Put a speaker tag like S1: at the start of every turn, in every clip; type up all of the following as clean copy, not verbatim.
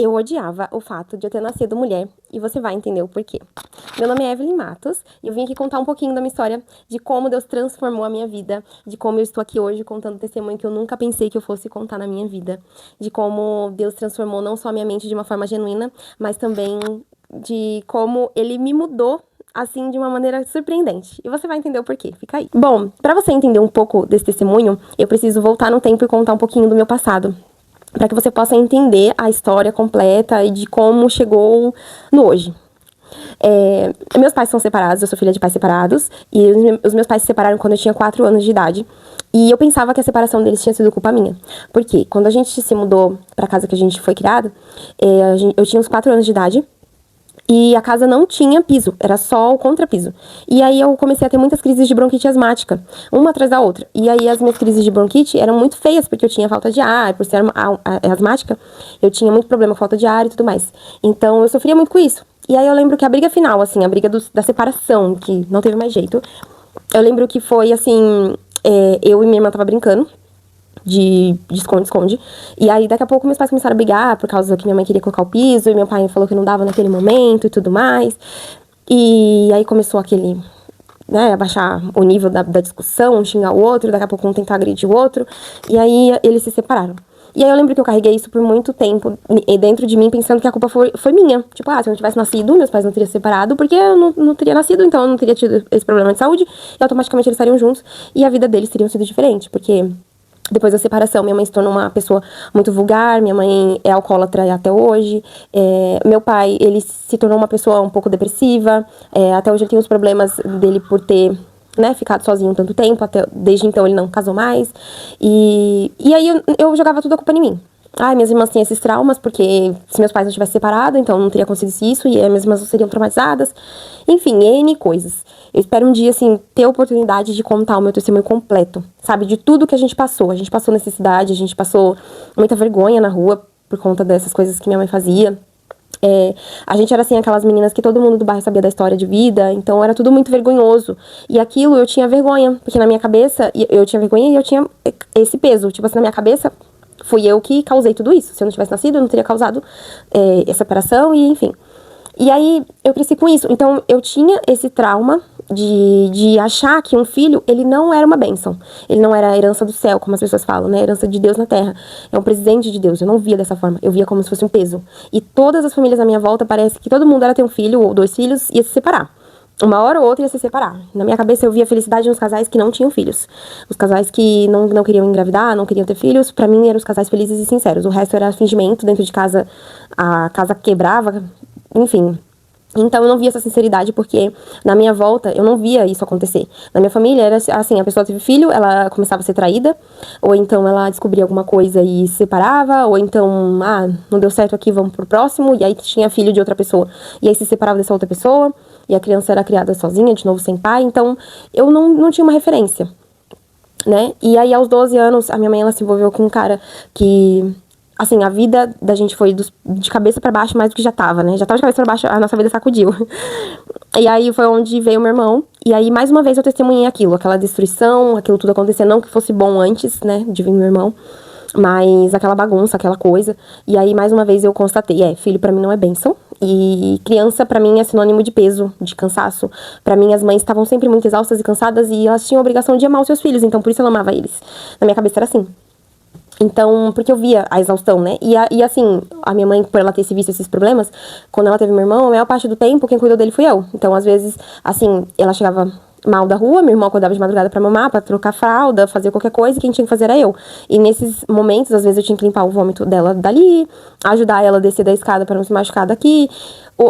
S1: Eu odiava o fato de eu ter nascido mulher e você vai entender o porquê. Meu nome é Evelyn Matos e eu vim aqui contar um pouquinho da minha história, de como Deus transformou a minha vida, de como eu estou aqui hoje contando testemunho que eu nunca pensei que eu fosse contar na minha vida, de como Deus transformou não só a minha mente de uma forma genuína, mas também de como Ele me mudou assim, de uma maneira surpreendente. E você vai entender o porquê, fica aí. Bom, pra você entender um pouco desse testemunho, eu preciso voltar no tempo e contar um pouquinho do meu passado, para que você possa entender a história completa e de como chegou no hoje. Meus pais são separados, eu sou filha de pais separados, e os meus pais se separaram quando eu tinha 4 anos de idade. E eu pensava que a separação deles tinha sido culpa minha. Porque quando a gente se mudou pra casa que a gente foi criado, eu tinha uns 4 anos de idade. E a casa não tinha piso, era só o contrapiso. E aí eu comecei a ter muitas crises de bronquite asmática, uma atrás da outra. E aí as minhas crises de bronquite eram muito feias, porque eu tinha falta de ar, por ser asmática, eu tinha muito problema com falta de ar e tudo mais. Então eu sofria muito com isso. E aí eu lembro que a briga final, assim, a briga da separação, que não teve mais jeito, eu lembro que foi assim, eu e minha irmã tava brincando de esconde-esconde. E aí, daqui a pouco, meus pais começaram a brigar por causa que minha mãe queria colocar o piso e meu pai falou que não dava naquele momento e tudo mais. E aí começou aquele, né, abaixar o nível da discussão, um xingar o outro, daqui a pouco um tentar agredir o outro. E aí, eles se separaram. E aí eu lembro que eu carreguei isso por muito tempo dentro de mim, pensando que a culpa foi minha. Tipo, se eu não tivesse nascido, meus pais não teriam se separado, porque eu não teria nascido, então eu não teria tido esse problema de saúde, e automaticamente eles estariam juntos, e a vida deles teria sido diferente, porque depois da separação, minha mãe se tornou uma pessoa muito vulgar, minha mãe é alcoólatra até hoje, meu pai, ele se tornou uma pessoa um pouco depressiva, até hoje ele tem os problemas dele por ter, né, ficado sozinho tanto tempo, desde então ele não casou mais, e aí eu jogava tudo a culpa em mim. Minhas irmãs têm esses traumas, porque se meus pais não tivessem separado, então não teria acontecido isso, e minhas irmãs não seriam traumatizadas. Enfim, N coisas. Eu espero um dia, assim, ter a oportunidade de contar o meu testemunho completo, sabe? De tudo que a gente passou. A gente passou necessidade, a gente passou muita vergonha na rua por conta dessas coisas que minha mãe fazia. A gente era, assim, aquelas meninas que todo mundo do bairro sabia da história de vida, então era tudo muito vergonhoso. E aquilo eu tinha vergonha, porque na minha cabeça, eu tinha vergonha e eu tinha esse peso. Tipo assim, na minha cabeça, fui eu que causei tudo isso. Se eu não tivesse nascido, eu não teria causado essa separação e enfim. E aí, eu cresci com isso. Então, eu tinha esse trauma de achar que um filho, ele não era uma bênção. Ele não era a herança do céu, como as pessoas falam, né? A herança de Deus na terra. É um presente de Deus. Eu não via dessa forma. Eu via como se fosse um peso. E todas as famílias à minha volta, parece que todo mundo era ter um filho ou 2 filhos e ia se separar. Uma hora ou outra ia se separar. Na minha cabeça eu via felicidade nos casais que não tinham filhos. Os casais que não queriam engravidar, não queriam ter filhos, pra mim eram os casais felizes e sinceros. O resto era fingimento, dentro de casa a casa quebrava, enfim. Então eu não via essa sinceridade, porque na minha volta eu não via isso acontecer. Na minha família era assim, a pessoa teve filho, ela começava a ser traída, ou então ela descobria alguma coisa e se separava, ou então, não deu certo aqui, vamos pro próximo, e aí tinha filho de outra pessoa, e aí se separava dessa outra pessoa, e a criança era criada sozinha, de novo sem pai, então eu não tinha uma referência, né? E aí aos 12 anos, a minha mãe, ela se envolveu com um cara que, assim, a vida da gente foi de cabeça pra baixo mais do que já tava, né? Já tava de cabeça pra baixo, a nossa vida sacudiu. E aí foi onde veio meu irmão. E aí, mais uma vez, eu testemunhei aquilo. Aquela destruição, aquilo tudo acontecendo. Não que fosse bom antes, né, de vir meu irmão. Mas aquela bagunça, aquela coisa. E aí, mais uma vez, eu constatei. Filho pra mim não é bênção. E criança, pra mim, é sinônimo de peso, de cansaço. Pra mim, as mães estavam sempre muito exaustas e cansadas. E elas tinham a obrigação de amar os seus filhos. Então, por isso ela amava eles. Na minha cabeça era assim. Então, porque eu via a exaustão, né? E assim, a minha mãe, por ela ter visto esses problemas, quando ela teve meu irmão, a maior parte do tempo, quem cuidou dele fui eu. Então, às vezes, assim, ela chegava mal da rua, meu irmão acordava de madrugada pra mamar, pra trocar fralda, fazer qualquer coisa, e quem tinha que fazer era eu. E nesses momentos, às vezes, eu tinha que limpar o vômito dela dali, ajudar ela a descer da escada pra não se machucar daqui.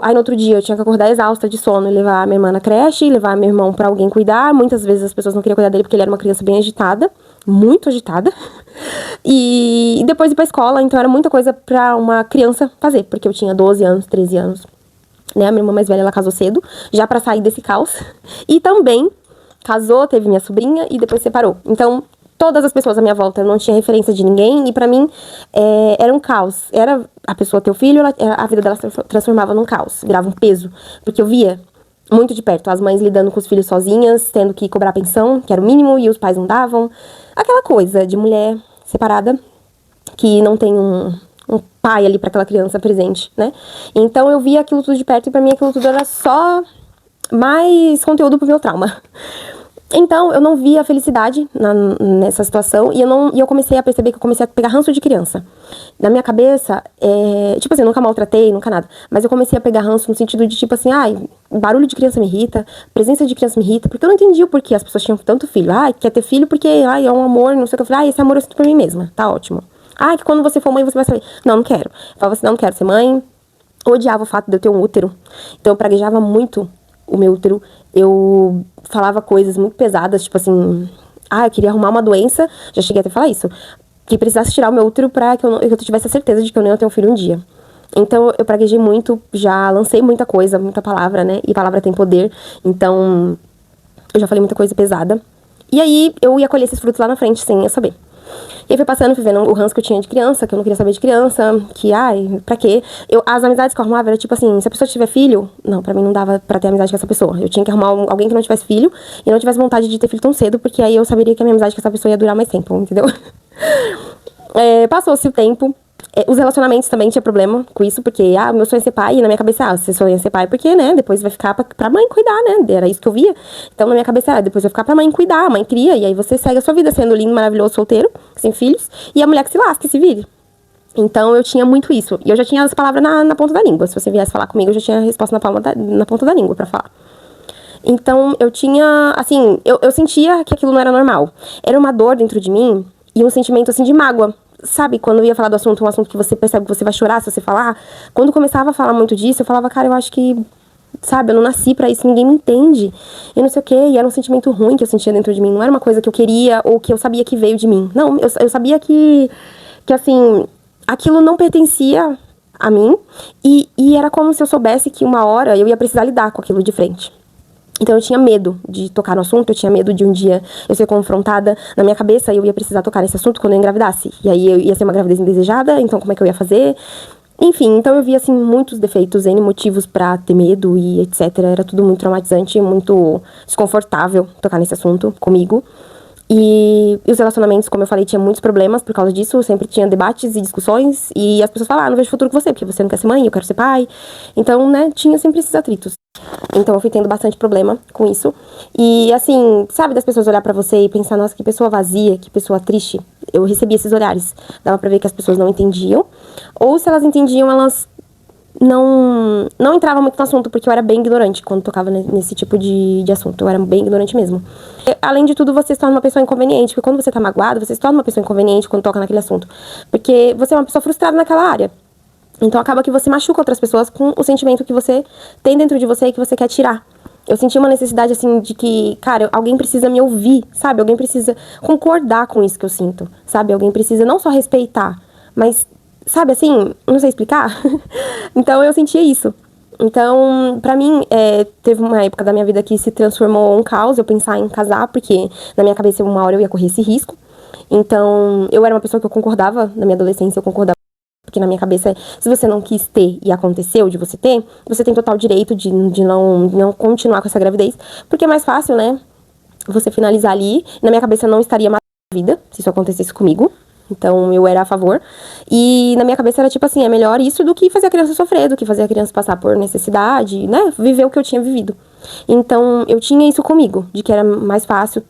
S1: Aí, no outro dia, eu tinha que acordar exausta de sono e levar a minha irmã na creche, levar meu irmão pra alguém cuidar. Muitas vezes as pessoas não queriam cuidar dele porque ele era uma criança bem agitada, muito agitada. E depois ir pra escola, então era muita coisa pra uma criança fazer, porque eu tinha 12 anos, 13 anos, né? A minha irmã mais velha, ela casou cedo, já pra sair desse caos. E também casou, teve minha sobrinha e depois separou. Então, todas as pessoas à minha volta, eu não tinha referência de ninguém, e pra mim era um caos. Era a pessoa ter o filho, a vida dela se transformava num caos, virava um peso, porque eu via muito de perto as mães lidando com os filhos sozinhas, tendo que cobrar pensão, que era o mínimo, e os pais não davam. Aquela coisa de mulher separada, que não tem um pai ali pra aquela criança presente, né? Então eu via aquilo tudo de perto e pra mim aquilo tudo era só mais conteúdo pro meu trauma. Então, eu não via felicidade nessa situação e eu comecei a perceber que eu comecei a pegar ranço de criança. Na minha cabeça, tipo assim, eu nunca maltratei, nunca nada. Mas eu comecei a pegar ranço no sentido de tipo assim, ai, barulho de criança me irrita, presença de criança me irrita, porque eu não entendia o porquê as pessoas tinham tanto filho. Ai, quer ter filho porque, ai, é um amor, não sei o que. Eu falei, ai, esse amor eu sinto por mim mesma, tá ótimo. Ai, que quando você for mãe você vai saber. Não, não quero. Eu falava assim, não quero ser mãe. Eu odiava o fato de eu ter um útero. Então eu praguejava muito o meu útero. Eu falava coisas muito pesadas, tipo assim, eu queria arrumar uma doença, já cheguei até a falar isso, que precisasse tirar o meu útero pra que eu tivesse a certeza de que eu não ia ter um filho um dia. Então eu praguejei muito, já lancei muita coisa, muita palavra, né? E palavra tem poder, então eu já falei muita coisa pesada. E aí eu ia colher esses frutos lá na frente, sem eu saber. E aí foi passando, fui vendo o ranço que eu tinha de criança, que eu não queria saber de criança, que, ai, pra quê? As amizades que eu arrumava era tipo assim, se a pessoa tiver filho, não, pra mim não dava pra ter amizade com essa pessoa. Eu tinha que arrumar alguém que não tivesse filho e não tivesse vontade de ter filho tão cedo, porque aí eu saberia que a minha amizade com essa pessoa ia durar mais tempo, entendeu? Passou-se o tempo. Os relacionamentos também tinha problema com isso, porque, meu sonho é ser pai, e na minha cabeça, você sonha em ser pai, porque, né, depois vai ficar pra mãe cuidar, né, era isso que eu via. Então, na minha cabeça, depois vai ficar pra mãe cuidar, a mãe cria, e aí você segue a sua vida sendo lindo, maravilhoso, solteiro, sem filhos, e a mulher que se lasca e se vire. Então, eu tinha muito isso, e eu já tinha as palavras na ponta da língua, se você viesse falar comigo, eu já tinha a resposta na ponta da língua pra falar. Então, eu tinha, assim, eu sentia que aquilo não era normal. Era uma dor dentro de mim, e um sentimento, assim, de mágoa. Sabe, quando eu ia falar do assunto, um assunto que você percebe que você vai chorar se você falar, quando começava a falar muito disso, eu falava, cara, eu acho que, sabe, eu não nasci pra isso, ninguém me entende, e não sei o quê, e era um sentimento ruim que eu sentia dentro de mim, não era uma coisa que eu queria ou que eu sabia que veio de mim, não, eu sabia que assim, aquilo não pertencia a mim, e era como se eu soubesse que uma hora eu ia precisar lidar com aquilo de frente. Então eu tinha medo de tocar no assunto, eu tinha medo de um dia eu ser confrontada na minha cabeça e eu ia precisar tocar nesse assunto quando eu engravidasse. E aí eu ia ser uma gravidez indesejada, então como é que eu ia fazer? Enfim, então eu via assim muitos defeitos, N motivos pra ter medo e etc. Era tudo muito traumatizante, muito desconfortável tocar nesse assunto comigo. E os relacionamentos, como eu falei, tinha muitos problemas por causa disso. Sempre tinha debates e discussões. E as pessoas falavam, não vejo futuro com você, porque você não quer ser mãe, eu quero ser pai. Então, né, tinha sempre esses atritos. Então eu fui tendo bastante problema com isso. E assim, sabe, das pessoas olhar pra você e pensar, nossa, que pessoa vazia, que pessoa triste. Eu recebi esses olhares. Dava pra ver que as pessoas não entendiam. Ou se elas entendiam, elas não entrava muito no assunto, porque eu era bem ignorante quando tocava nesse tipo de assunto. Eu era bem ignorante mesmo. Além de tudo, você se torna uma pessoa inconveniente, porque quando você tá magoado, você se torna uma pessoa inconveniente quando toca naquele assunto. Porque você é uma pessoa frustrada naquela área. Então acaba que você machuca outras pessoas com o sentimento que você tem dentro de você e que você quer tirar. Eu senti uma necessidade, assim, de que, cara, alguém precisa me ouvir, sabe? Alguém precisa concordar com isso que eu sinto, sabe? Alguém precisa não só respeitar, mas, sabe, assim, não sei explicar. Então eu sentia isso. Então, pra mim, teve uma época da minha vida que se transformou um caos eu pensar em casar, porque na minha cabeça uma hora eu ia correr esse risco. Então, eu era uma pessoa que eu concordava, na minha adolescência eu concordava, porque na minha cabeça, se você não quis ter e aconteceu de você ter, você tem total direito de não continuar com essa gravidez, porque é mais fácil, né, você finalizar ali. Na minha cabeça eu não estaria mais na vida, se isso acontecesse comigo. Então, eu era a favor. E na minha cabeça era tipo assim, é melhor isso do que fazer a criança sofrer, do que fazer a criança passar por necessidade, né? Viver o que eu tinha vivido. Então, eu tinha isso comigo, de que era mais fácil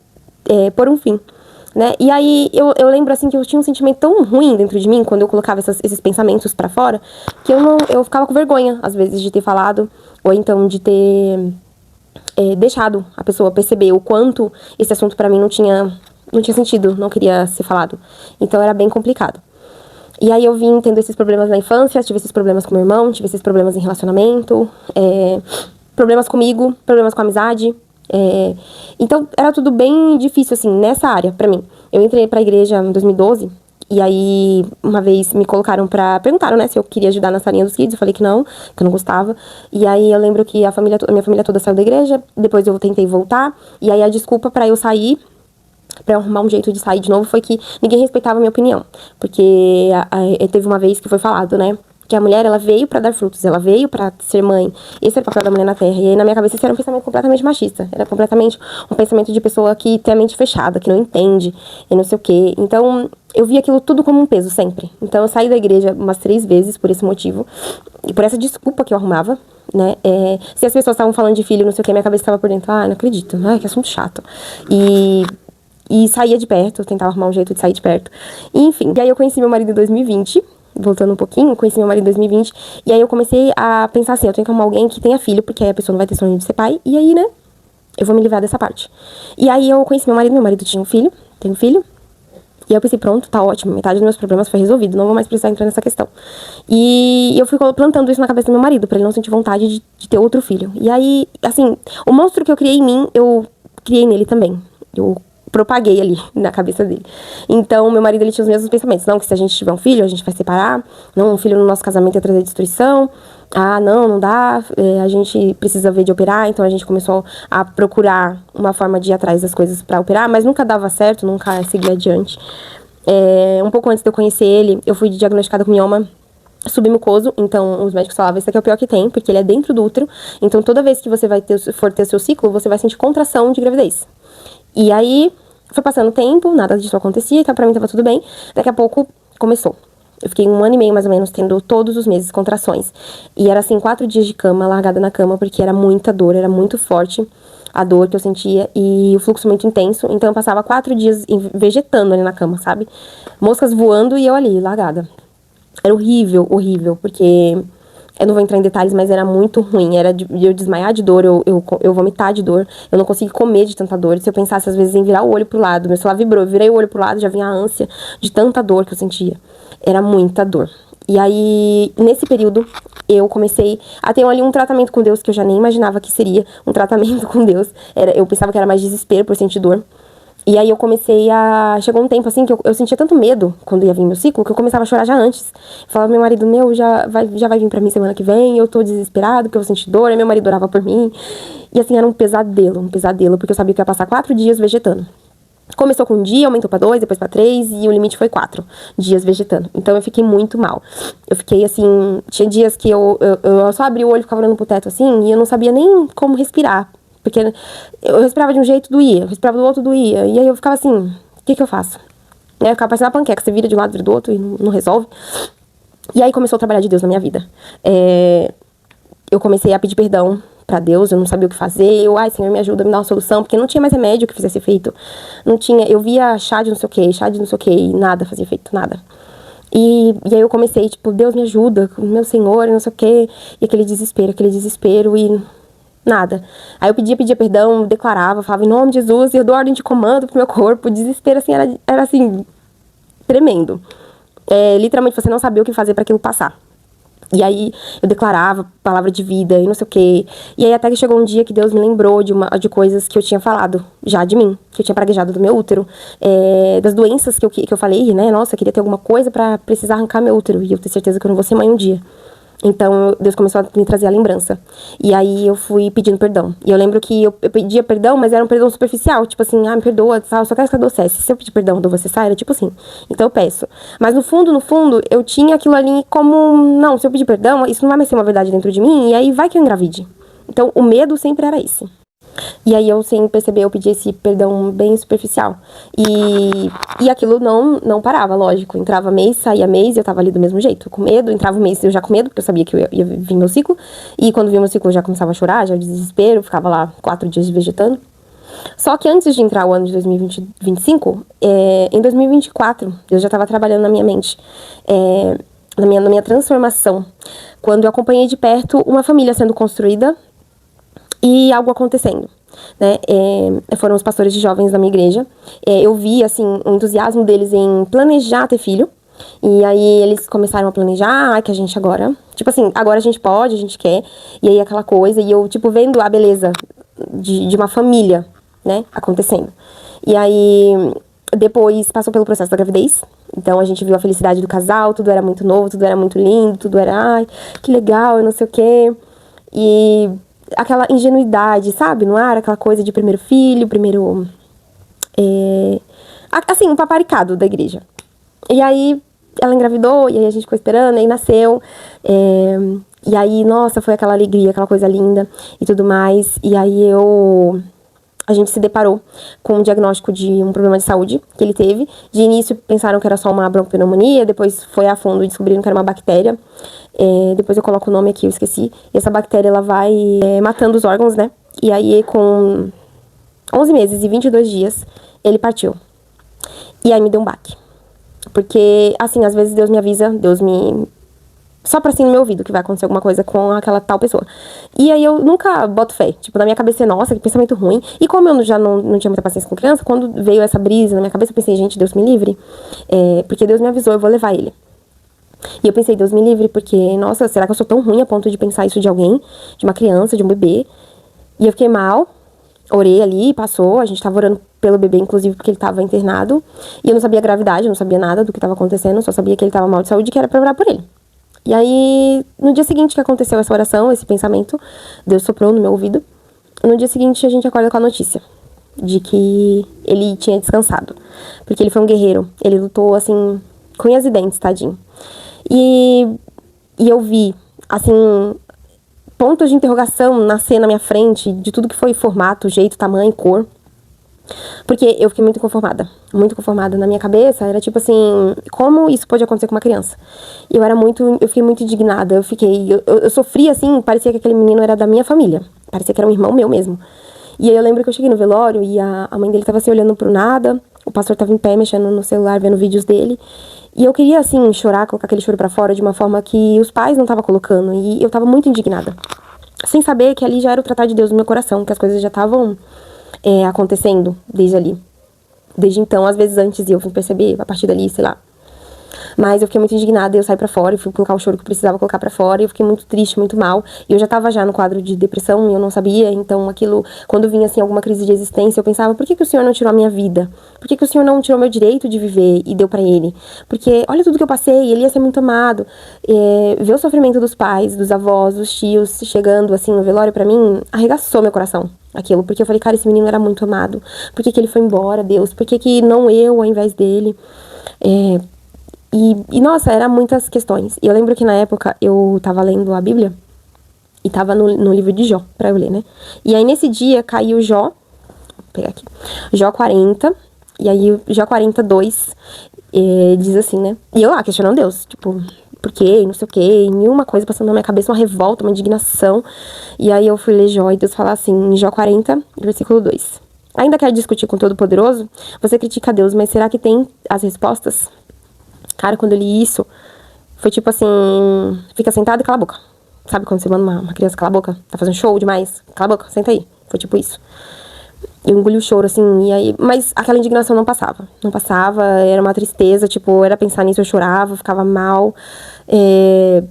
S1: pôr um fim, né? E aí, eu lembro assim que eu tinha um sentimento tão ruim dentro de mim, quando eu colocava esses pensamentos pra fora, que eu ficava com vergonha, às vezes, de ter falado, ou então de ter deixado a pessoa perceber o quanto esse assunto pra mim não tinha sentido, não queria ser falado. Então era bem complicado. E aí eu vim tendo esses problemas na infância, tive esses problemas com meu irmão, tive esses problemas em relacionamento, problemas comigo, problemas com a amizade. Então era tudo bem difícil, assim, nessa área pra mim. Eu entrei pra igreja em 2012, e aí uma vez me perguntaram, né, se eu queria ajudar na salinha dos kids, eu falei que não gostava. E aí eu lembro que a minha família toda saiu da igreja, depois eu tentei voltar, e aí a desculpa pra eu sair, pra eu arrumar um jeito de sair de novo, foi que ninguém respeitava a minha opinião. Porque teve uma vez que foi falado, né, Que a mulher, ela veio pra dar frutos, ela veio pra ser mãe. Esse era o papel da mulher na Terra. E aí, na minha cabeça, esse era um pensamento completamente machista. Era completamente um pensamento de pessoa que tem a mente fechada, que não entende, e não sei o quê. Então, eu via aquilo tudo como um peso, sempre. Então, eu saí da igreja umas 3 vezes por esse motivo. E por essa desculpa que eu arrumava, né? Se as pessoas estavam falando de filho, não sei o quê, minha cabeça estava por dentro. Não acredito. Que assunto chato. E saía de perto, tentava arrumar um jeito de sair de perto. Enfim, e aí eu conheci meu marido em 2020, voltando um pouquinho, conheci meu marido em 2020, e aí eu comecei a pensar assim, eu tenho que arrumar alguém que tenha filho, porque aí a pessoa não vai ter sonho de ser pai, e aí, né, eu vou me livrar dessa parte. E aí eu conheci meu marido tinha um filho, tem um filho, e aí eu pensei, pronto, tá ótimo, metade dos meus problemas foi resolvido, não vou mais precisar entrar nessa questão. E eu fui plantando isso na cabeça do meu marido, pra ele não sentir vontade de ter outro filho. E aí, assim, o monstro que eu criei em mim, eu criei nele também. Eu propaguei ali na cabeça dele. Então, meu marido, ele tinha os mesmos pensamentos. Não, que se a gente tiver um filho, a gente vai separar. Não, um filho no nosso casamento ia trazer destruição. Não dá. A gente precisa ver de operar. Então, a gente começou a procurar uma forma de ir atrás das coisas pra operar. Mas nunca dava certo, nunca seguia adiante. Um pouco antes de eu conhecer ele, eu fui diagnosticada com mioma submucoso, então os médicos falavam, esse aqui é o pior que tem, porque ele é dentro do útero, então toda vez que você for ter seu ciclo, você vai sentir contração de gravidez. E aí, foi passando o tempo, nada disso acontecia, então pra mim tava tudo bem. Daqui a pouco, começou. Eu fiquei 1 ano e meio, mais ou menos, tendo todos os meses contrações. E era assim, 4 dias de cama, largada na cama, porque era muita dor, era muito forte a dor que eu sentia e o fluxo muito intenso. Então eu passava 4 dias vegetando ali na cama, sabe? Moscas voando e eu ali, largada. Era horrível, horrível, porque eu não vou entrar em detalhes, mas era muito ruim. Era de eu desmaiar de dor, eu vomitar de dor. Eu não conseguia comer de tanta dor. Se eu pensasse, às vezes, em virar o olho pro lado, meu celular vibrou, eu virei o olho pro lado, já vinha a ânsia de tanta dor que eu sentia. Era muita dor. E aí, nesse período, eu comecei a ter ali um tratamento com Deus que eu já nem imaginava que seria um tratamento com Deus. Eu pensava que era mais desespero por sentir dor. E aí eu comecei a... Chegou um tempo assim que eu sentia tanto medo quando ia vir meu ciclo, que eu começava a chorar já antes. Eu falava, meu marido, já vai vir pra mim semana que vem, eu tô desesperado, porque eu senti dor, aí meu marido orava por mim. E assim, era um pesadelo, porque eu sabia que eu ia passar 4 dias vegetando. Começou com 1 dia, aumentou pra 2, depois pra 3, e o limite foi 4 dias vegetando. Então eu fiquei muito mal. Eu fiquei assim, tinha dias que eu só abria o olho e ficava olhando pro teto assim, e eu não sabia nem como respirar. Porque eu respirava de um jeito, doía. Eu respirava do outro, doía. E aí eu ficava assim, o que eu faço? Eu ficava parecendo uma panqueca. Você vira de um lado, vira do outro e não resolve. E aí começou o trabalhar de Deus na minha vida. Eu comecei a pedir perdão pra Deus. Eu não sabia o que fazer. Senhor, me ajuda, me dá uma solução. Porque não tinha mais remédio que fizesse efeito. Não tinha. Eu via chá de não sei o que, e nada fazia efeito, nada. E aí eu comecei, tipo, Deus me ajuda, meu Senhor, não sei o que. E aquele desespero e... nada. Aí eu pedia perdão, declarava, falava em nome de Jesus, e eu dou ordem de comando pro meu corpo. O desespero, assim, era assim, tremendo. Literalmente, você não sabia o que fazer pra aquilo passar. E aí eu declarava palavra de vida e não sei o quê. E aí até que chegou um dia que Deus me lembrou de coisas que eu tinha falado já de mim, que eu tinha praguejado do meu útero, das doenças que eu falei, né? Nossa, eu queria ter alguma coisa pra precisar arrancar meu útero. E eu tenho certeza que eu não vou ser mãe um dia. Então, Deus começou a me trazer a lembrança. E aí, eu fui pedindo perdão. E eu lembro que eu pedia perdão, mas era um perdão superficial. Tipo assim, me perdoa, eu só quero que a dor cesse. Se eu pedir perdão, a dor você sai? Era tipo assim. Então, eu peço. Mas no fundo, eu tinha aquilo ali como... Não, se eu pedir perdão, isso não vai mais ser uma verdade dentro de mim. E aí, vai que eu engravide. Então, o medo sempre era esse. E aí eu, sem perceber, eu pedi esse perdão bem superficial. E aquilo não parava, lógico. Entrava mês, saía mês e eu tava ali do mesmo jeito. Com medo, entrava um mês eu já com medo, porque eu sabia que ia vir meu ciclo. E quando vinha meu ciclo eu já começava a chorar, já desespero, ficava lá 4 dias vegetando. Só que antes de entrar o ano de 2025, em 2024, eu já tava trabalhando na minha mente, na minha transformação. Quando eu acompanhei de perto uma família sendo construída, e algo acontecendo, né? Foram os pastores de jovens da minha igreja. Eu vi, assim, o entusiasmo deles em planejar ter filho. E aí eles começaram a planejar, que a gente agora... Tipo assim, agora a gente pode, a gente quer. E aí aquela coisa, e eu, tipo, vendo a beleza de uma família, né? Acontecendo. E aí, depois passou pelo processo da gravidez. Então a gente viu a felicidade do casal, tudo era muito novo, tudo era muito lindo, tudo era, ai, que legal, e não sei o quê. E... aquela ingenuidade, sabe? No ar, aquela coisa de primeiro filho, assim, um paparicado da igreja. E aí, ela engravidou, e aí a gente ficou esperando, e aí nasceu. E aí, nossa, foi aquela alegria, aquela coisa linda e tudo mais. E aí a gente se deparou com um diagnóstico de um problema de saúde que ele teve. De início pensaram que era só uma bronquipneumonia, depois foi a fundo e descobriram que era uma bactéria. Depois eu coloco o nome aqui, eu esqueci. E essa bactéria, ela vai matando os órgãos, né? E aí, com 11 meses e 22 dias, ele partiu. E aí me deu um baque. Porque, assim, às vezes Deus me avisa, Deus me... só pra assim no meu ouvido que vai acontecer alguma coisa com aquela tal pessoa. E aí eu nunca boto fé. Tipo, na minha cabeça, nossa, que pensamento ruim. E como eu já não tinha muita paciência com criança, quando veio essa brisa na minha cabeça, eu pensei, gente, Deus me livre. Porque Deus me avisou, eu vou levar ele. E eu pensei, Deus me livre, porque, nossa, será que eu sou tão ruim a ponto de pensar isso de alguém? De uma criança, de um bebê? E eu fiquei mal, orei ali, passou, a gente tava orando pelo bebê, inclusive, porque ele tava internado. E eu não sabia a gravidade, eu não sabia nada do que tava acontecendo, só sabia que ele tava mal de saúde e que era pra orar por ele. E aí, no dia seguinte que aconteceu essa oração, esse pensamento, Deus soprou no meu ouvido. No dia seguinte, a gente acorda com a notícia de que ele tinha descansado. Porque ele foi um guerreiro, ele lutou, assim, com unhas e dentes, tadinho. E eu vi, assim, pontos de interrogação nascer na minha frente, de tudo que foi formato, jeito, tamanho, cor. Porque eu fiquei muito conformada na minha cabeça, era tipo assim, como isso pode acontecer com uma criança? Eu fiquei muito indignada, eu sofri assim, parecia que aquele menino era da minha família, parecia que era um irmão meu mesmo. E aí eu lembro que eu cheguei no velório e a mãe dele tava assim olhando pro nada, o pastor tava em pé mexendo no celular, vendo vídeos dele, e eu queria assim chorar, colocar aquele choro pra fora de uma forma que os pais não estavam colocando, e eu tava muito indignada, sem saber que ali já era o tratar de Deus no meu coração, que as coisas já estavam acontecendo desde ali. Desde então, às vezes antes eu fui perceber, a partir dali, sei lá. Mas eu fiquei muito indignada, eu saí pra fora e fui colocar o choro que eu precisava colocar pra fora, e eu fiquei muito triste, muito mal. E eu já tava no quadro de depressão e eu não sabia, então aquilo, quando vinha assim alguma crise de existência, eu pensava, por que o Senhor não tirou a minha vida? Por que o Senhor não tirou meu direito de viver e deu pra ele? Porque olha tudo que eu passei, ele ia ser muito amado. Ver o sofrimento dos pais, dos avós, dos tios chegando assim no velório pra mim, arregaçou meu coração. Aquilo, porque eu falei, cara, esse menino era muito amado. Por que ele foi embora, Deus? Por que não eu ao invés dele? E nossa, eram muitas questões. E eu lembro que na época eu tava lendo a Bíblia e tava no livro de Jó, pra eu ler, né? E aí nesse dia caiu Jó, vou pegar aqui, Jó 40, e aí Jó 42 diz assim, né? E eu lá questionando Deus, tipo, por quê? Não sei o quê, nenhuma coisa passando na minha cabeça, uma revolta, uma indignação. E aí eu fui ler Jó e Deus fala assim, em Jó 40, versículo 2. Ainda quer discutir com o Todo-Poderoso? Você critica Deus, mas será que tem as respostas? Cara, quando eu li isso, foi tipo assim, fica sentado e cala a boca. Sabe quando você manda uma criança calar a boca? Tá fazendo show demais? Cala a boca, senta aí. Foi tipo isso. Eu engoli o choro, assim, e aí... Mas aquela indignação não passava. Não passava, era uma tristeza, tipo, era pensar nisso, eu chorava, ficava mal.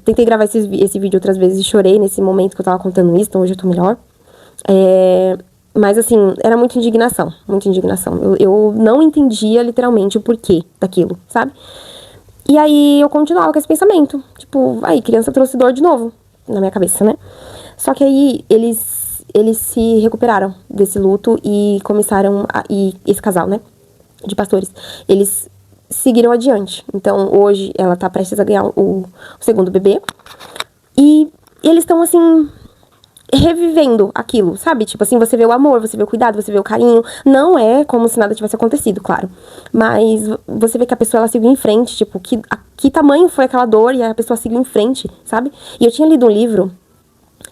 S1: Tentei gravar esse vídeo outras vezes e chorei nesse momento que eu tava contando isso, então hoje eu tô melhor. Mas, assim, era muita indignação, muita indignação. Eu não entendia, literalmente, o porquê daquilo, sabe? E aí eu continuava com esse pensamento. Tipo, aí, criança trouxe dor de novo na minha cabeça, né? Só que aí eles se recuperaram desse luto e começaram e esse casal, né? De pastores. Eles seguiram adiante. Então, hoje, ela tá prestes a ganhar o segundo bebê. E eles estão, assim, revivendo aquilo, sabe? Tipo assim, você vê o amor, você vê o cuidado, você vê o carinho. Não é como se nada tivesse acontecido, claro. Mas você vê que a pessoa, ela seguiu em frente, tipo, que tamanho foi aquela dor e a pessoa seguiu em frente, sabe? E eu tinha lido um livro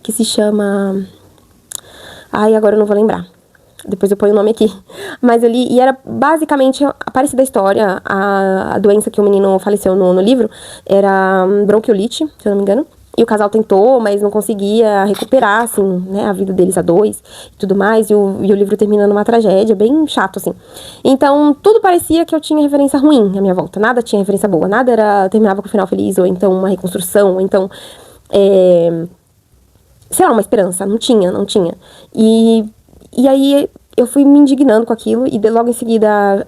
S1: que se chama... Ai, agora eu não vou lembrar. Depois eu ponho o nome aqui. Mas eu li, e era basicamente a parecida história. A doença que o menino faleceu no livro era bronquiolite, se eu não me engano. E o casal tentou, mas não conseguia recuperar, assim, né, a vida deles a dois e tudo mais. E o livro termina numa tragédia, bem chato, assim. Então, tudo parecia que eu tinha referência ruim à minha volta. Nada tinha referência boa. Nada terminava com o final feliz, ou então uma reconstrução, ou então... sei lá, uma esperança. Não tinha. E aí eu fui me indignando com aquilo e logo em seguida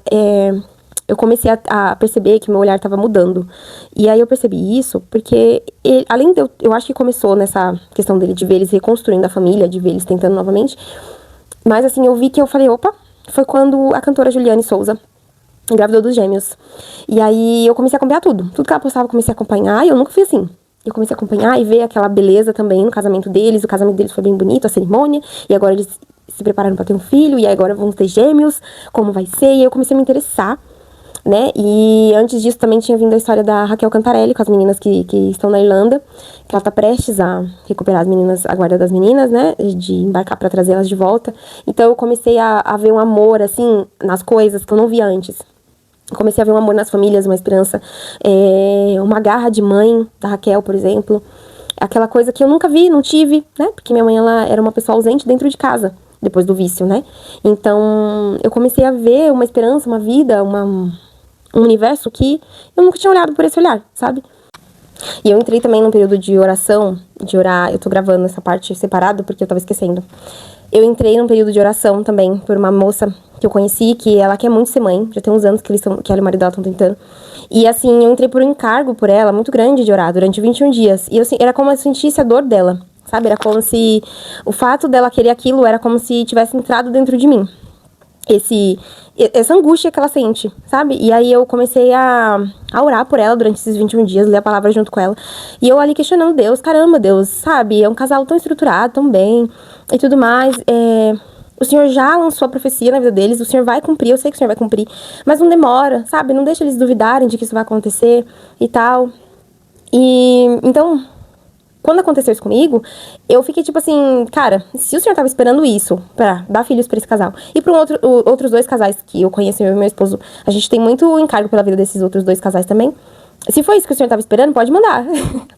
S1: eu comecei a perceber que meu olhar estava mudando. E aí eu percebi isso porque, além de eu acho que começou nessa questão dele de ver eles reconstruindo a família, de ver eles tentando novamente. Mas assim, eu vi que eu falei, opa, foi quando a cantora Juliane Souza Engravidou dos gêmeos. E aí eu comecei a acompanhar tudo. Tudo que ela postava eu comecei a acompanhar e eu nunca fui assim. Eu comecei a acompanhar e ver aquela beleza também no casamento deles. O casamento deles foi bem bonito, a cerimônia. E agora eles se prepararam pra ter um filho. E agora vão ter gêmeos. Como vai ser? E aí eu comecei a me interessar, né? E antes disso também tinha vindo a história da Raquel Cantarelli com as meninas que estão na Irlanda. Que ela tá prestes a recuperar as meninas, a guarda das meninas, né? De embarcar pra trazê-las de volta. Então eu comecei a ver um amor, assim, nas coisas que eu não via antes. Comecei a ver um amor nas famílias, uma esperança, uma garra de mãe da Raquel, por exemplo. Aquela coisa que eu nunca vi, não tive, né? Porque minha mãe, ela era uma pessoa ausente dentro de casa, depois do vício, né? Então, eu comecei a ver uma esperança, uma vida, um universo que eu nunca tinha olhado por esse olhar, sabe? E eu entrei também num período de oração, de orar. Eu tô gravando essa parte separado porque eu tava esquecendo. Eu entrei num período de oração também por uma moça que eu conheci, que ela quer muito ser mãe. Já tem uns anos que ela e o marido dela estão tentando. E assim, eu entrei por um encargo por ela, muito grande, de orar, durante 21 dias. E assim, era como eu sentisse a dor dela, sabe? Era como se o fato dela querer aquilo era como se tivesse entrado dentro de mim. Essa angústia que ela sente, sabe? E aí eu comecei a orar por ela durante esses 21 dias, ler a palavra junto com ela. E eu ali questionando Deus, caramba, Deus, sabe? É um casal tão estruturado, tão bem e tudo mais. O Senhor já lançou a profecia na vida deles, o Senhor vai cumprir, eu sei que o Senhor vai cumprir. Mas não demora, sabe? Não deixa eles duvidarem de que isso vai acontecer e tal. E então, quando aconteceu isso comigo, eu fiquei tipo assim, cara, se o senhor tava esperando isso pra dar filhos pra esse casal e pra outros dois casais que eu conheço, eu e meu esposo, a gente tem muito encargo pela vida desses outros dois casais também. Se foi isso que o senhor tava esperando, pode mandar.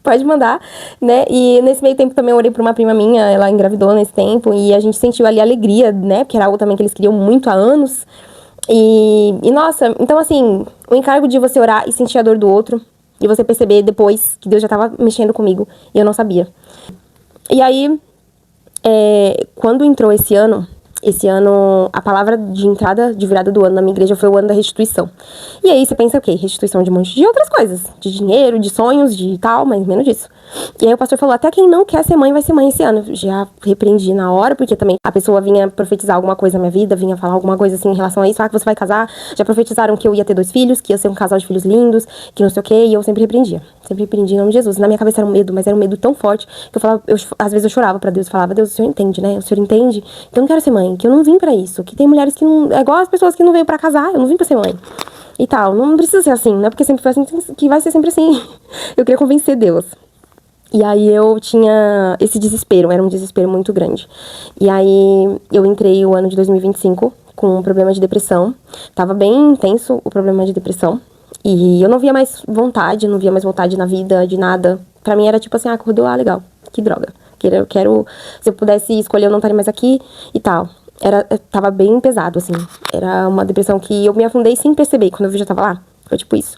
S1: Pode mandar, né? E nesse meio tempo também eu orei pra uma prima minha, ela engravidou nesse tempo e a gente sentiu ali alegria, né? Porque era algo também que eles queriam muito há anos. E nossa, então assim, o encargo de você orar e sentir a dor do outro. E você perceber depois que Deus já tava mexendo comigo e eu não sabia. E aí, quando entrou esse ano, a palavra de entrada, de virada do ano na minha igreja foi o ano da restituição. E aí você pensa o quê? Restituição de um monte de outras coisas. De dinheiro, de sonhos, de tal, mas menos disso. E aí o pastor falou, até quem não quer ser mãe vai ser mãe esse ano. Já repreendi na hora, porque também a pessoa vinha profetizar alguma coisa na minha vida, vinha falar alguma coisa assim em relação a isso. Ah, que você vai casar. Já profetizaram que eu ia ter 2 filhos, que ia ser um casal de filhos lindos, que não sei o quê. E eu sempre repreendia. Sempre repreendi em nome de Jesus. Na minha cabeça era um medo, mas era um medo tão forte que eu falava, às vezes eu chorava pra Deus, falava, Deus, o Senhor entende, né? O Senhor entende que eu não quero ser mãe, que eu não vim pra isso, que tem mulheres que não... É igual as pessoas que não veio pra casar, eu não vim pra ser mãe. E tal, não precisa ser assim, né? Porque sempre foi assim, que vai ser sempre assim. Eu queria convencer Deus. E aí eu tinha esse desespero, era um desespero muito grande. E aí eu entrei o ano de 2025 com um problema de depressão. Tava bem intenso o problema de depressão. E eu não via mais vontade, não via mais vontade na vida, de nada. Pra mim era tipo assim, acordou, legal, que droga. Eu quero, se eu pudesse escolher, eu não estaria mais aqui e tal. Tava bem pesado, assim. Era uma depressão que eu me afundei sem perceber. Quando eu vi, já tava lá. Foi tipo isso.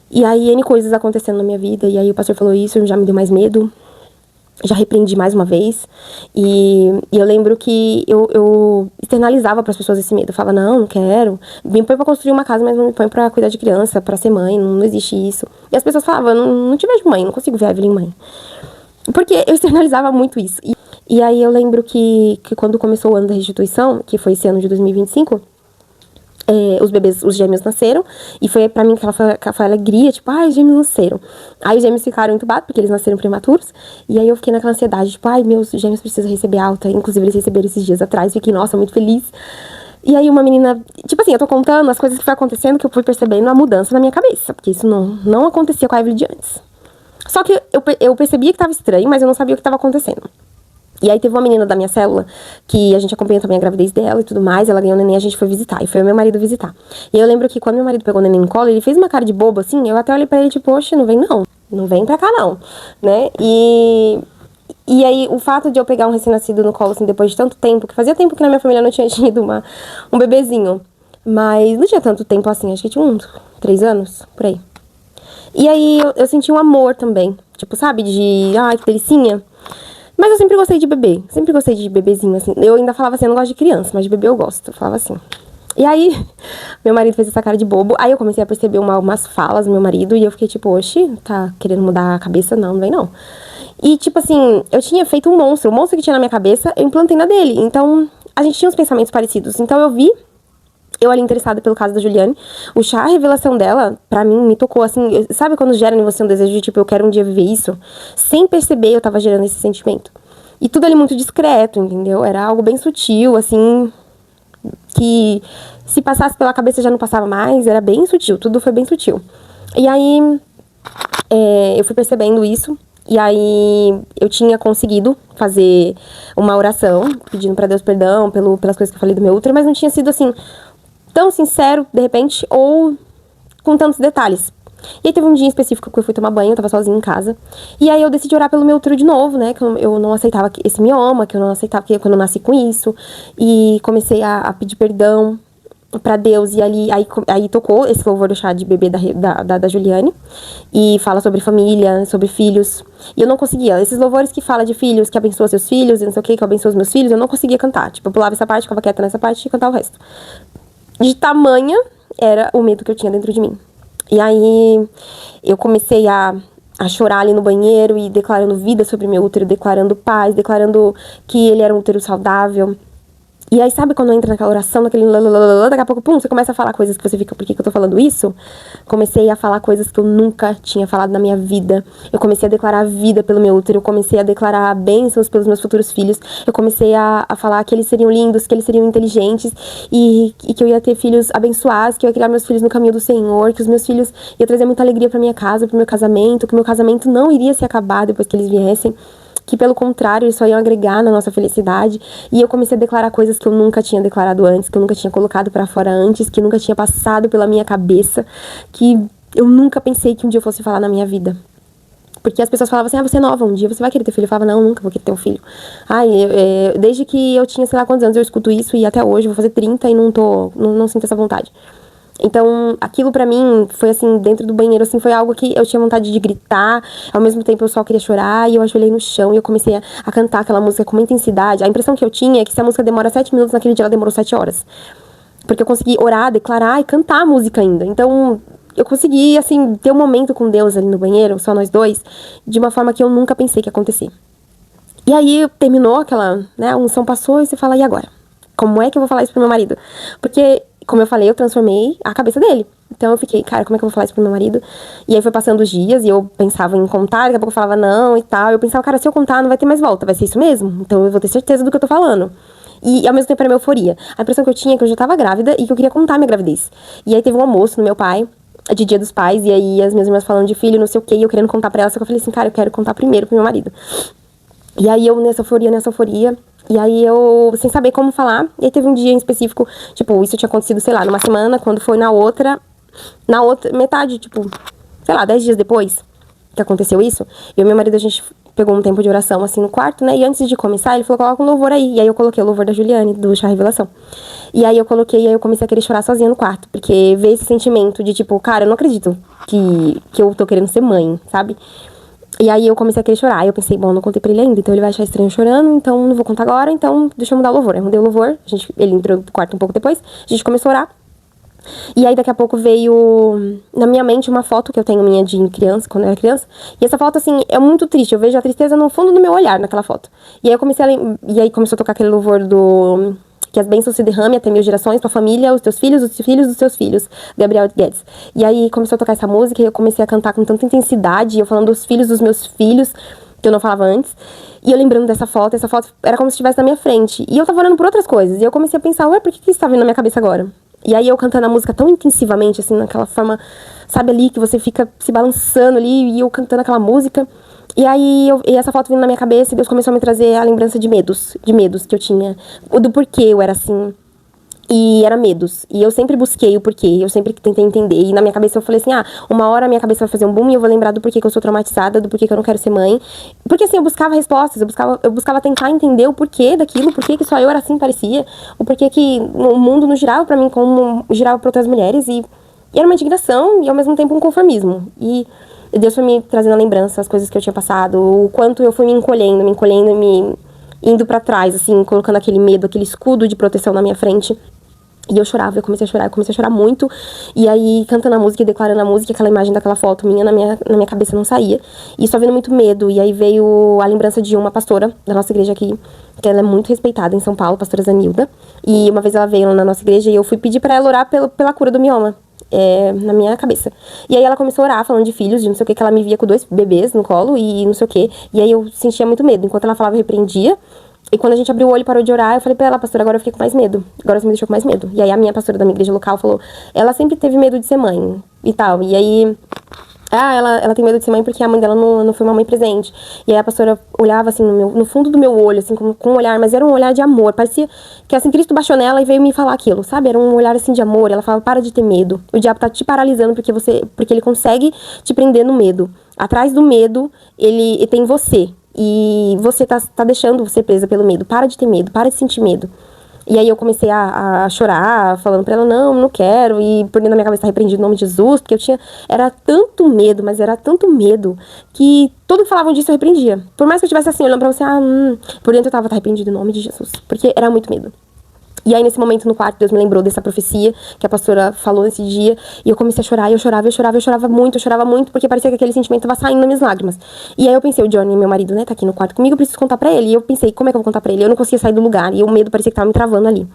S1: E aí, N coisas acontecendo na minha vida. E aí, o pastor falou isso, já me deu mais medo. Já repreendi mais uma vez. E eu lembro que eu externalizava pras pessoas esse medo. Eu falava, não quero. Me põe pra construir uma casa, mas não me põe pra cuidar de criança, pra ser mãe. Não existe isso. E as pessoas falavam, não te vejo mãe, não consigo ver a Evelyn mãe. Porque eu externalizava muito isso. E aí eu lembro que quando começou o ano da restituição, que foi esse ano de 2025, os gêmeos nasceram. E foi pra mim que foi alegria, tipo, ai, os gêmeos nasceram. Aí os gêmeos ficaram entubados, porque eles nasceram prematuros. E aí eu fiquei naquela ansiedade, tipo, ai, meus gêmeos precisam receber alta. Inclusive eles receberam esses dias atrás, fiquei, nossa, muito feliz. E aí uma menina, tipo assim, eu tô contando as coisas que foi acontecendo, que eu fui percebendo a mudança na minha cabeça. Porque isso não acontecia com a Evelyn de antes. Só que eu percebia que tava estranho, mas eu não sabia o que tava acontecendo. E aí teve uma menina da minha célula, que a gente acompanha também a gravidez dela e tudo mais, ela ganhou o neném, a gente foi visitar, e foi o meu marido visitar. E eu lembro que quando meu marido pegou o neném no colo, ele fez uma cara de bobo, assim, eu até olhei pra ele, tipo, poxa, não vem não, não vem pra cá não, né? E aí o fato de eu pegar um recém-nascido no colo, assim, depois de tanto tempo, que fazia tempo que na minha família não tinha tido um bebezinho, mas não tinha tanto tempo assim, acho que tinha uns 3 anos, por aí. E aí eu senti um amor também, tipo, sabe, ai, que delicinha. Mas eu sempre gostei de bebê, sempre gostei de bebezinho, assim. Eu ainda falava assim, eu não gosto de criança, mas de bebê eu gosto, eu falava assim. E aí, meu marido fez essa cara de bobo, aí eu comecei a perceber umas falas do meu marido, e eu fiquei tipo, oxi, tá querendo mudar a cabeça? Não vem não. E tipo assim, eu tinha feito um monstro, o monstro que tinha na minha cabeça, eu implantei na dele, então a gente tinha uns pensamentos parecidos. Então eu vi Eu ali interessada pelo caso da Juliane. O chá, a revelação dela, pra mim, me tocou, assim... Sabe quando gera em você um desejo de, tipo, eu quero um dia viver isso? Sem perceber, eu tava gerando esse sentimento. E tudo ali muito discreto, entendeu? Era algo bem sutil, assim... Que se passasse pela cabeça já não passava mais. Era bem sutil, tudo foi bem sutil. E aí, eu fui percebendo isso. E aí, eu tinha conseguido fazer uma oração, pedindo pra Deus perdão pelas coisas que eu falei do meu útero, mas não tinha sido, assim... tão sincero, de repente, ou com tantos detalhes. E aí teve um dia em específico que eu fui tomar banho, eu tava sozinha em casa. E aí eu decidi orar pelo meu útero de novo, né? Que eu não aceitava esse mioma, que eu não aceitava que eu nasci com isso. E comecei a pedir perdão pra Deus. E aí tocou esse louvor do chá de bebê da Juliane. E fala sobre família, sobre filhos. E eu não conseguia. Esses louvores que fala de filhos, que abençoa seus filhos, e não sei o que abençoa os meus filhos, eu não conseguia cantar. Tipo, eu pulava essa parte, ficava quieta nessa parte e cantava o resto. De tamanha era o medo que eu tinha dentro de mim. E aí eu comecei a chorar ali no banheiro e declarando vida sobre meu útero, declarando paz, declarando que ele era um útero saudável. E aí, sabe quando entra naquela oração, naquele lalalala, daqui a pouco, pum, você começa a falar coisas que você fica, por que eu tô falando isso? Comecei a falar coisas que eu nunca tinha falado na minha vida. Eu comecei a declarar vida pelo meu útero, eu comecei a declarar bênçãos pelos meus futuros filhos. Eu comecei a falar que eles seriam lindos, que eles seriam inteligentes e que eu ia ter filhos abençoados, que eu ia criar meus filhos no caminho do Senhor, que os meus filhos iam trazer muita alegria pra minha casa, pro meu casamento, que o meu casamento não iria se acabar depois que eles viessem. Que pelo contrário, eles só iam agregar na nossa felicidade. E eu comecei a declarar coisas que eu nunca tinha declarado antes, que eu nunca tinha colocado pra fora antes, que nunca tinha passado pela minha cabeça, que eu nunca pensei que um dia eu fosse falar na minha vida. Porque as pessoas falavam assim, você é nova, um dia você vai querer ter filho. Eu falava, não, nunca vou querer ter um filho. Desde que eu tinha, sei lá quantos anos, eu escuto isso e até hoje, vou fazer 30 e não sinto essa vontade. Então, aquilo pra mim foi assim, dentro do banheiro, assim, foi algo que eu tinha vontade de gritar, ao mesmo tempo eu só queria chorar, e eu ajoelhei no chão e eu comecei a cantar aquela música com uma intensidade. A impressão que eu tinha é que se a música demora 7 minutos, naquele dia ela demorou 7 horas. Porque eu consegui orar, declarar e cantar a música ainda. Então, eu consegui, assim, ter um momento com Deus ali no banheiro, só nós dois, de uma forma que eu nunca pensei que ia acontecer. E aí, terminou aquela, né, a unção passou e você fala, e agora? Como é que eu vou falar isso pro meu marido? Porque, como eu falei, eu transformei a cabeça dele. Então eu fiquei, cara, como é que eu vou falar isso pro meu marido? E aí foi passando os dias e eu pensava em contar, daqui a pouco eu falava não e tal. Eu pensava, cara, se eu contar não vai ter mais volta, vai ser isso mesmo? Então eu vou ter certeza do que eu tô falando. E ao mesmo tempo era minha euforia. A impressão que eu tinha é que eu já tava grávida e que eu queria contar minha gravidez. E aí teve um almoço no meu pai, de Dia dos Pais, e aí as minhas irmãs falando de filho, não sei o que, e eu querendo contar pra ela, só que eu falei assim, cara, eu quero contar primeiro pro meu marido. E aí eu nessa euforia, e aí eu, sem saber como falar, e aí teve um dia em específico, tipo, isso tinha acontecido, sei lá, numa semana, quando foi na outra metade, tipo, sei lá, 10 dias depois que aconteceu isso, eu e meu marido, a gente pegou um tempo de oração, assim, no quarto, né, e antes de começar, ele falou, coloca um louvor aí, e aí eu coloquei o louvor da Juliane, do Chá Revelação. E aí eu coloquei, e aí eu comecei a querer chorar sozinha no quarto, porque veio esse sentimento de, tipo, cara, eu não acredito que eu tô querendo ser mãe, sabe? E aí eu comecei a querer chorar. Aí eu pensei, bom, não contei pra ele ainda, então ele vai achar estranho chorando, então não vou contar agora, então deixa eu mudar o louvor. Aí eu mudei o louvor, ele entrou no quarto um pouco depois, a gente começou a orar. E aí daqui a pouco veio na minha mente uma foto que eu tenho minha de criança, quando eu era criança. E essa foto, assim, é muito triste. Eu vejo a tristeza no fundo do meu olhar naquela foto. E aí eu comecei e aí começou a tocar aquele louvor do... Que as bênçãos se derramem até 1000 gerações, tua família, os teus filhos dos teus filhos. Gabriel Guedes. E aí começou a tocar essa música e eu comecei a cantar com tanta intensidade, eu falando dos filhos dos meus filhos, que eu não falava antes. E eu lembrando dessa foto, essa foto era como se estivesse na minha frente. E eu tava orando por outras coisas. E eu comecei a pensar, ué, por que isso tá vindo na minha cabeça agora? E aí eu cantando a música tão intensivamente, assim, naquela forma, sabe ali, que você fica se balançando ali, e eu cantando aquela música. E aí, e essa foto vindo na minha cabeça, e Deus começou a me trazer a lembrança de medos que eu tinha, do porquê eu era assim. E era medos. E eu sempre busquei o porquê, eu sempre tentei entender. E na minha cabeça eu falei assim, uma hora a minha cabeça vai fazer um boom e eu vou lembrar do porquê que eu sou traumatizada, do porquê que eu não quero ser mãe. Porque assim, eu buscava respostas, eu buscava tentar entender o porquê daquilo, porquê que só eu era assim, parecia. O porquê que o mundo não girava pra mim como girava pra outras mulheres. E era uma indignação e ao mesmo tempo um conformismo. E Deus foi me trazendo a lembrança, as coisas que eu tinha passado, o quanto eu fui me encolhendo, me indo pra trás, assim, colocando aquele medo, aquele escudo de proteção na minha frente. E eu comecei a chorar muito. E aí, cantando a música e declarando a música, aquela imagem daquela foto minha na minha cabeça não saía. E só vindo muito medo. E aí veio a lembrança de uma pastora da nossa igreja aqui, que ela é muito respeitada em São Paulo, a pastora Zanilda. E uma vez ela veio na nossa igreja e eu fui pedir pra ela orar pela cura do mioma. Na minha cabeça. E aí ela começou a orar, falando de filhos, de não sei o que ela me via com 2 bebês no colo e não sei o que. E aí eu sentia muito medo. Enquanto ela falava, eu repreendia. E quando a gente abriu o olho e parou de orar, eu falei pra ela, pastora, agora eu fiquei com mais medo. Agora você me deixou com mais medo. E aí a minha pastora da minha igreja local falou, ela sempre teve medo de ser mãe e tal. E aí, ela tem medo de ser mãe porque a mãe dela não foi uma mãe presente. E aí a pastora olhava assim no fundo do meu olho, assim, com um olhar, mas era um olhar de amor. Parecia que assim, Cristo baixou nela e veio me falar aquilo, sabe? Era um olhar assim de amor. Ela falava, para de ter medo. O diabo tá te paralisando porque ele consegue te prender no medo. Atrás do medo, ele tem você. E você tá deixando você presa pelo medo. Para de ter medo, para de sentir medo. E aí eu comecei a chorar, falando pra ela, não quero. E por dentro da minha cabeça tá repreendido o nome de Jesus. Porque era tanto medo, mas era tanto medo, que tudo que falavam disso eu repreendia. Por mais que eu estivesse assim, olhando pra você, por dentro eu tava, tá repreendido o nome de Jesus. Porque era muito medo. E aí, nesse momento, no quarto, Deus me lembrou dessa profecia que a pastora falou nesse dia. E eu comecei a chorar, e eu chorava muito, porque parecia que aquele sentimento tava saindo nas minhas lágrimas. E aí eu pensei, o Johnny, meu marido, né, tá aqui no quarto comigo, eu preciso contar pra ele. E eu pensei, como é que eu vou contar pra ele? Eu não conseguia sair do lugar, e o medo parecia que tava me travando ali.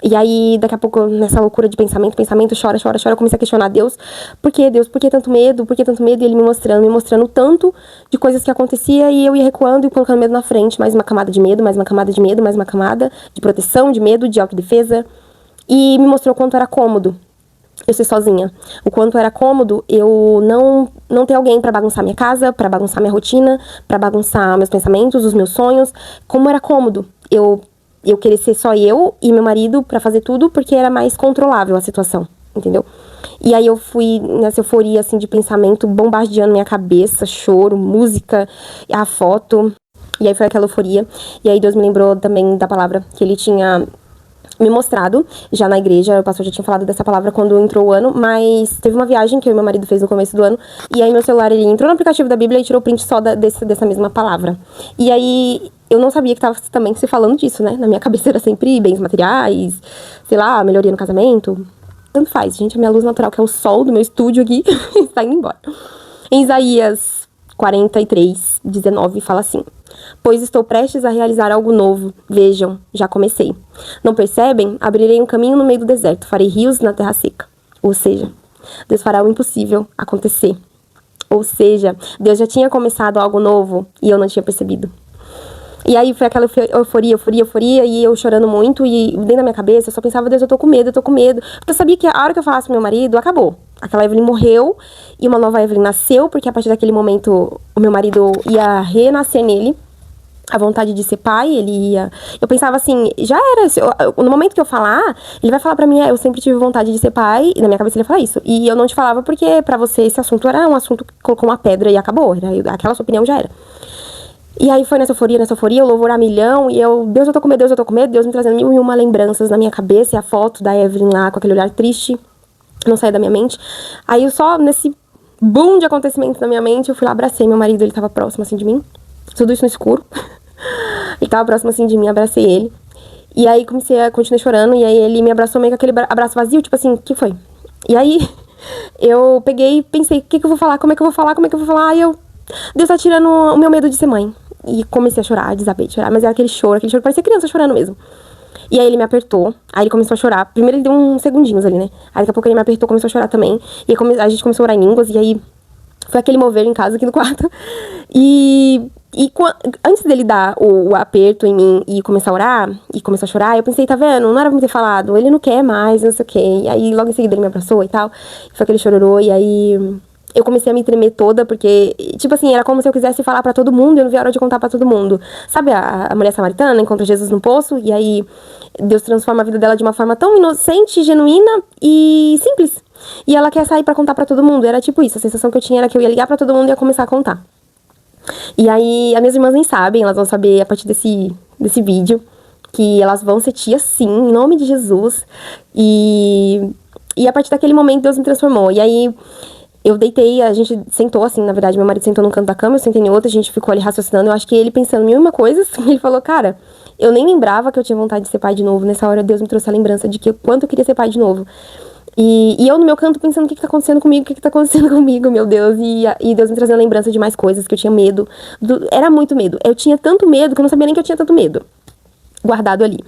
S1: E aí, daqui a pouco, nessa loucura de pensamento, chora, eu comecei a questionar Deus. Por que, Deus? Por que tanto medo? Por que tanto medo? E ele me mostrando tanto de coisas que acontecia, e eu ia recuando e colocando medo na frente. Mais uma camada de medo, mais uma camada de medo, mais uma camada de proteção, de medo, de autodefesa. E me mostrou o quanto era cômodo eu ser sozinha. O quanto era cômodo eu não ter alguém pra bagunçar minha casa, pra bagunçar minha rotina, pra bagunçar meus pensamentos, os meus sonhos. Como era cômodo eu querer ser só eu e meu marido pra fazer tudo, porque era mais controlável a situação, entendeu? E aí eu fui nessa euforia, assim, de pensamento, bombardeando minha cabeça, choro, música, a foto. E aí foi aquela euforia. E aí Deus me lembrou também da palavra que ele tinha me mostrado já na igreja. O pastor já tinha falado dessa palavra quando entrou o ano, mas teve uma viagem que eu e meu marido fez no começo do ano, e aí meu celular, ele entrou no aplicativo da Bíblia e tirou print só dessa mesma palavra. E aí eu não sabia que tava também se falando disso, né? Na minha cabeça era sempre bens materiais, sei lá, melhoria no casamento. Tanto faz, gente, a minha luz natural, que é o sol do meu estúdio aqui, está indo embora. Em Isaías 43:19 fala assim: pois estou prestes a realizar algo novo. Vejam, já comecei. Não percebem? Abrirei um caminho no meio do deserto. Farei rios na terra seca. Ou seja, Deus fará o impossível acontecer. Ou seja, Deus já tinha começado algo novo e eu não tinha percebido. E aí foi aquela euforia, e eu chorando muito, e dentro da minha cabeça eu só pensava, Deus, eu tô com medo. Porque eu sabia que a hora que eu falasse com meu marido, acabou. Aquela Evelyn morreu e uma nova Evelyn nasceu, porque a partir daquele momento o meu marido ia renascer nele. A vontade de ser pai, ele ia... Eu pensava assim, já era... No momento que eu falar, ele vai falar pra mim, eu sempre tive vontade de ser pai, e na minha cabeça ele ia falar isso. E eu não te falava porque pra você esse assunto era um assunto que colocou uma pedra e acabou. Aquela sua opinião já era. E aí foi nessa euforia, o louvor a milhão, e Deus, eu tô com medo, Deus me trazendo 1001 lembranças na minha cabeça, e a foto da Evelyn lá, com aquele olhar triste, não saía da minha mente. Aí eu só, nesse boom de acontecimentos na minha mente, eu fui lá, abracei meu marido, ele tava próximo, assim, de mim, tudo isso no escuro, ele tava próximo, assim, de mim, abracei ele, e aí continuei chorando, e aí ele me abraçou meio com aquele abraço vazio, tipo assim, o que foi? E aí, eu peguei e pensei, o que eu vou falar, como é que eu vou falar, aí Deus tá tirando o meu medo de ser mãe. E comecei a chorar, desabei de chorar. Mas era aquele choro que parecia criança chorando mesmo. E aí ele me apertou, aí ele começou a chorar. Primeiro ele deu uns segundinhos ali, né? Aí daqui a pouco ele me apertou, começou a chorar também. E aí a gente começou a orar em línguas, e aí foi aquele mover em casa aqui no quarto. Antes dele dar o aperto em mim e começar a orar, e começar a chorar, eu pensei, tá vendo? Não era pra me ter falado, ele não quer mais, não sei o quê. E aí logo em seguida ele me abraçou e tal. Foi aquele chororô, e aí... eu comecei a me tremer toda, porque, tipo assim, era como se eu quisesse falar pra todo mundo e eu não vi a hora de contar pra todo mundo. Sabe a mulher samaritana encontra Jesus no poço, e aí Deus transforma a vida dela de uma forma tão inocente, genuína e simples. E ela quer sair pra contar pra todo mundo. Era tipo isso, a sensação que eu tinha era que eu ia ligar pra todo mundo e ia começar a contar. E aí, as minhas irmãs nem sabem, elas vão saber a partir desse vídeo, que elas vão ser tias sim, em nome de Jesus. E a partir daquele momento Deus me transformou. E aí... eu deitei, a gente sentou assim, na verdade, meu marido sentou num canto da cama, eu sentei em outro, a gente ficou ali raciocinando, eu acho que ele pensando em mil e uma coisas, ele falou, cara, Eu nem lembrava que eu tinha vontade de ser pai de novo. Nessa hora, Deus me trouxe a lembrança de que quanto eu queria ser pai de novo. E eu no meu canto pensando, o que tá acontecendo comigo? O que tá acontecendo comigo, meu Deus? E Deus me trazendo a lembrança de mais coisas que eu tinha medo. Era muito medo. Eu tinha tanto medo que eu não sabia nem que eu tinha tanto medo guardado ali.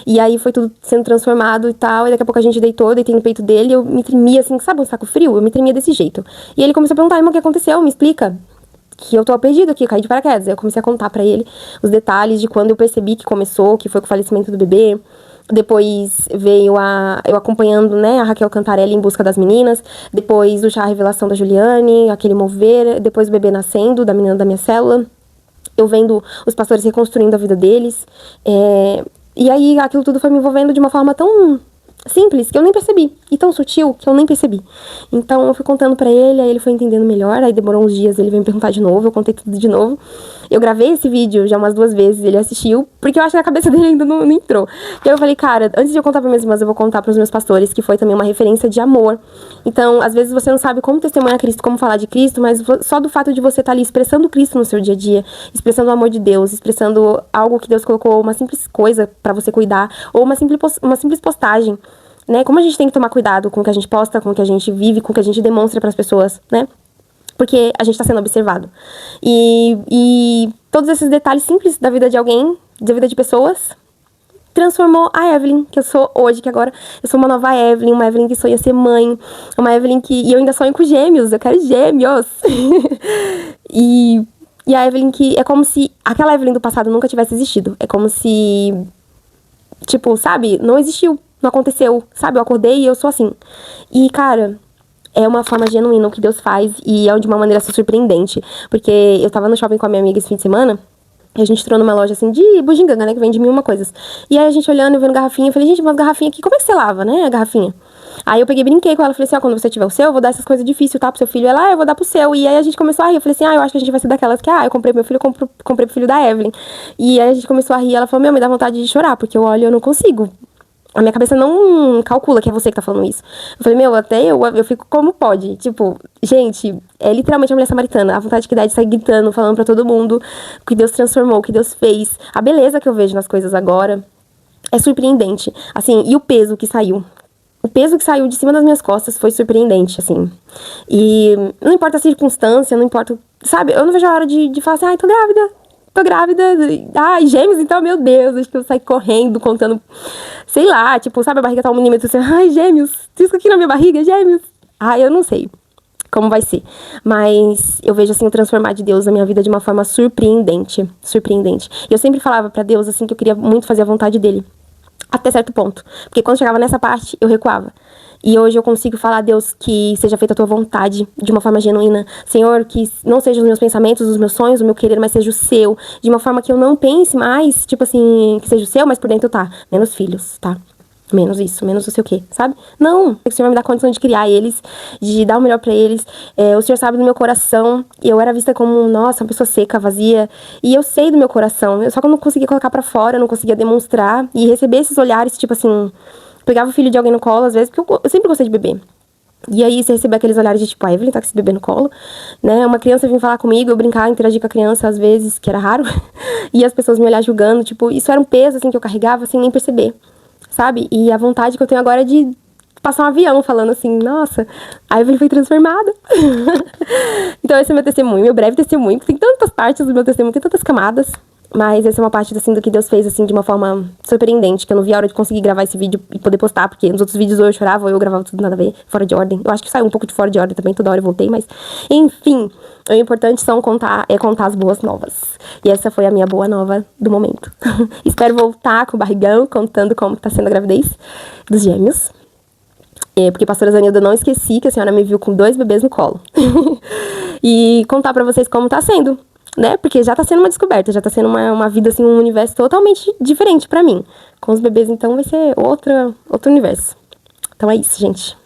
S1: E aí foi tudo sendo transformado e tal, e daqui a pouco a gente deitou, deitei no peito dele, eu me tremia assim, sabe um saco frio? Eu me tremia desse jeito. E ele começou a perguntar, irmão, o que aconteceu? Me explica. Que eu tô perdido aqui, eu caí de paraquedas. Aí eu comecei a contar pra ele os detalhes de quando eu percebi que começou, que foi com o falecimento do bebê. Depois veio eu acompanhando, né, a Raquel Cantarelli em busca das meninas. Depois o chá revelação da Juliane, aquele mover. Depois o bebê nascendo, da menina da minha célula. Eu vendo os pastores reconstruindo a vida deles. E aí aquilo tudo foi me envolvendo de uma forma tão simples que eu nem percebi. E tão sutil que eu nem percebi. Então eu fui contando pra ele, aí ele foi entendendo melhor. Aí demorou uns dias, ele veio me perguntar de novo, eu contei tudo de novo. Eu gravei esse vídeo já umas 2 vezes, ele assistiu, porque eu acho que na cabeça dele ainda não entrou. E aí eu falei, cara, antes de eu contar pra minhas irmãs, eu vou contar pros meus pastores, que foi também uma referência de amor. Então, às vezes você não sabe como testemunhar Cristo, como falar de Cristo, mas só do fato de você estar ali expressando Cristo no seu dia a dia, expressando o amor de Deus, expressando algo que Deus colocou, uma simples coisa pra você cuidar, ou uma simples postagem, né? Como a gente tem que tomar cuidado com o que a gente posta, com o que a gente vive, com o que a gente demonstra pras pessoas, né? Porque a gente tá sendo observado. E todos esses detalhes simples da vida de alguém, da vida de pessoas, transformou a Evelyn, que eu sou hoje, que agora eu sou uma nova Evelyn, uma Evelyn que sonha ser mãe, uma Evelyn e eu ainda sonho com gêmeos, eu quero gêmeos. e a Evelyn que é como se aquela Evelyn do passado nunca tivesse existido. É como se, tipo, sabe, não existiu, não aconteceu, sabe? Eu acordei e eu sou assim. E, cara, é uma forma genuína o que Deus faz e é de uma maneira assim, surpreendente. Porque eu tava no shopping com a minha amiga esse fim de semana e a gente entrou numa loja assim de bugiganga, né? Que vende 1000 coisas. E aí a gente olhando e vendo garrafinha, eu falei, gente, umas garrafinhas aqui, como é que você lava, né? A garrafinha. Aí eu peguei e brinquei com ela, falei assim, ó, quando você tiver o seu, eu vou dar essas coisas difíceis, tá? Pro seu filho. Ela, eu vou dar pro seu. E aí a gente começou a rir. Eu falei assim, eu acho que a gente vai ser daquelas que, eu comprei pro meu filho, comprei pro filho da Evelyn. E aí a gente começou a rir. Ela falou, meu, me dá vontade de chorar, porque eu olho e eu não consigo. A minha cabeça não calcula que é você que tá falando isso. Eu falei, meu, até eu fico como pode. Tipo, gente, é literalmente a mulher samaritana. A vontade que dá de sair gritando, falando pra todo mundo o que Deus transformou, o que Deus fez. A beleza que eu vejo nas coisas agora é surpreendente. Assim, e o peso que saiu. O peso que saiu de cima das minhas costas foi surpreendente, assim. E não importa a circunstância, não importa... Sabe, eu não vejo a hora de falar assim, tô grávida. Tô grávida, gêmeos, então, meu Deus, acho que eu saí correndo, contando, sei lá, tipo, sabe, a barriga tá 1 milímetro, assim, gêmeos, isso aqui na minha barriga, gêmeos. Eu não sei como vai ser, mas eu vejo, assim, o transformar de Deus na minha vida de uma forma surpreendente, surpreendente. E eu sempre falava pra Deus, assim, que eu queria muito fazer a vontade dele, até certo ponto, porque quando chegava nessa parte, eu recuava. E hoje eu consigo falar a Deus que seja feita a tua vontade de uma forma genuína. Senhor, que não sejam os meus pensamentos, os meus sonhos, o meu querer, mas seja o seu. De uma forma que eu não pense mais, tipo assim, que seja o seu, mas por dentro tá. Menos filhos, tá? Menos isso, menos não sei o quê, sabe? Não, o Senhor vai me dar condição de criar eles, de dar o melhor pra eles. O Senhor sabe do meu coração. Eu era vista como, nossa, uma pessoa seca, vazia. E eu sei do meu coração. Só que eu não conseguia colocar pra fora, eu não conseguia demonstrar. E receber esses olhares, tipo assim... Pegava o filho de alguém no colo, às vezes, porque eu sempre gostei de bebê. E aí você recebia aqueles olhares de tipo, a Evelyn tá com esse bebê no colo, né? Uma criança vinha falar comigo, eu brincar, interagir com a criança às vezes, que era raro. E as pessoas me olhar julgando, tipo, isso era um peso, assim, que eu carregava sem nem perceber, sabe? E a vontade que eu tenho agora é de passar um avião falando assim, nossa, a Evelyn foi transformada. Então esse é meu testemunho, meu breve testemunho, que tem tantas partes do meu testemunho, tem tantas camadas. Mas essa é uma parte, assim, do que Deus fez, assim, de uma forma surpreendente, que eu não vi a hora de conseguir gravar esse vídeo e poder postar, porque nos outros vídeos ou eu chorava ou eu gravava tudo nada a ver, fora de ordem. Eu acho que saiu um pouco de fora de ordem também, toda hora eu voltei, mas... Enfim, o importante é contar as boas novas. E essa foi a minha boa nova do momento. Espero voltar com o barrigão, contando como tá sendo a gravidez dos gêmeos. Porque, pastora Zanilda, eu não esqueci que a senhora me viu com 2 bebês no colo. E contar pra vocês como tá sendo, né? Porque já tá sendo uma descoberta, já tá sendo uma vida, assim, um universo totalmente diferente pra mim. Com os bebês, então, vai ser outro universo. Então é isso, gente.